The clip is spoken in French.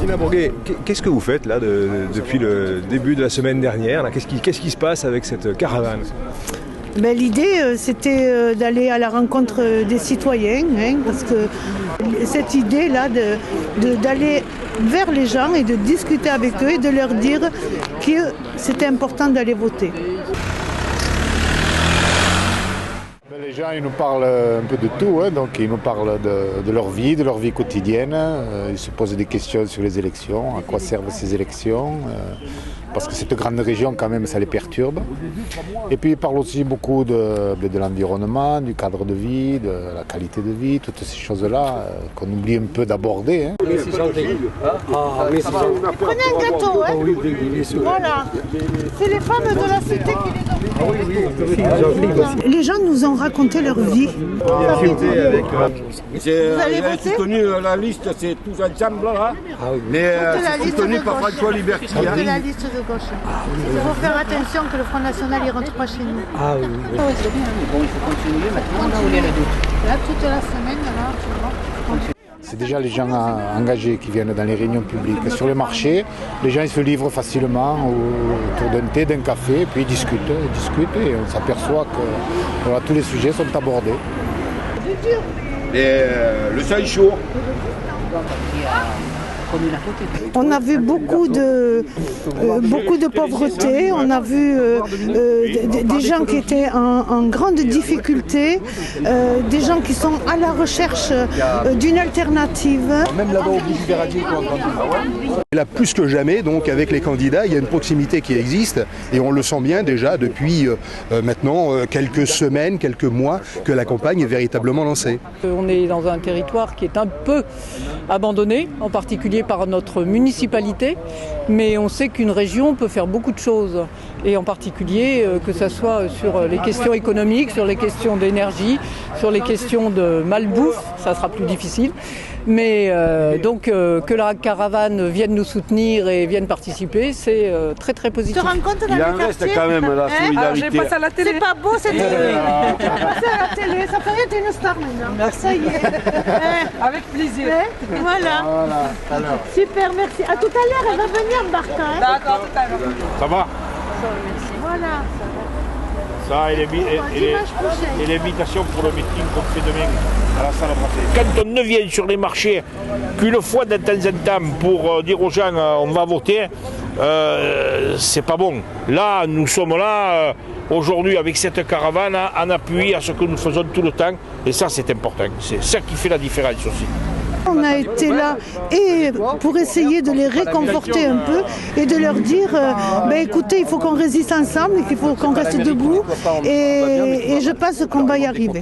Tina Bourguet, qu'est-ce que vous faites là depuis le début de la semaine dernière là, qu'est-ce qui se passe avec cette caravane? L'idée, c'était d'aller à la rencontre des citoyens, parce que cette idée-là d'aller vers les gens et de discuter avec eux et de leur dire que c'était important d'aller voter. Les gens ils nous parlent un peu de tout, donc ils nous parlent de leur vie quotidienne. Ils se posent des questions sur les élections, à quoi servent ces élections, parce que cette grande région quand même ça les perturbe. Et puis ils parlent aussi beaucoup de l'environnement, du cadre de vie, de la qualité de vie, toutes ces choses-là qu'on oublie un peu d'aborder. Prenez un gâteau, Voilà. C'est les femmes de la cité qui les ont. Les gens nous ont raconté leur vie. Vous allez voter ? Soutenu la liste, c'est tous ensemble là. Mais c'est soutenu par François Liberty. C'est la liste de gauche. Il faut faire attention que le Front National ne rentre pas chez nous. Ah oui. Bon, il faut continuer maintenant, on a où il y a le doute. Là, toute la semaine, là, tu vois. C'est déjà les gens engagés qui viennent dans les réunions publiques. Sur le marché, les gens ils se livrent facilement autour d'un thé, d'un café, puis ils discutent et on s'aperçoit que voilà, tous les sujets sont abordés. Et le sang chaud. On a vu beaucoup de pauvreté, on a vu des gens qui étaient en grande difficulté, des gens qui sont à la recherche d'une alternative. Même là-bas au bout du Verradier, là, plus que jamais, donc avec les candidats, il y a une proximité qui existe et on le sent bien déjà depuis maintenant quelques semaines, quelques mois que la campagne est véritablement lancée. On est dans un territoire qui est un peu abandonné, en particulier par notre municipalité, mais on sait qu'une région peut faire beaucoup de choses, et en particulier que ce soit sur les questions économiques, sur les questions d'énergie, sur les questions de malbouffe, ça sera plus difficile. Mais donc que la caravane vienne nous soutenir et vienne participer, c'est très très positif. Tu te rends compte dans Il en reste quand même la solidarité. J'ai passé à la télé. C'est pas beau cette télé. J'ai passé à la télé, ça fait rien, t'es une star maintenant. Merci. Ça y est. Avec plaisir. Voilà. Super, merci. À tout à l'heure, elle va venir, Martin. D'accord, tout à l'heure. Ça va? Voilà. Ça et l'invitation pour le meeting qu'on fait demain à la salle Brassé. Quand on ne vient sur les marchés qu'une fois de temps en temps pour dire aux gens on va voter, c'est pas bon. Là, nous sommes là aujourd'hui avec cette caravane en appui à ce que nous faisons tout le temps et ça c'est important. C'est ça qui fait la différence aussi. On a été là et pour essayer de les réconforter un peu et de leur dire écoutez, il faut qu'on résiste ensemble et qu'il faut qu'on reste debout et je pense qu'on va y arriver.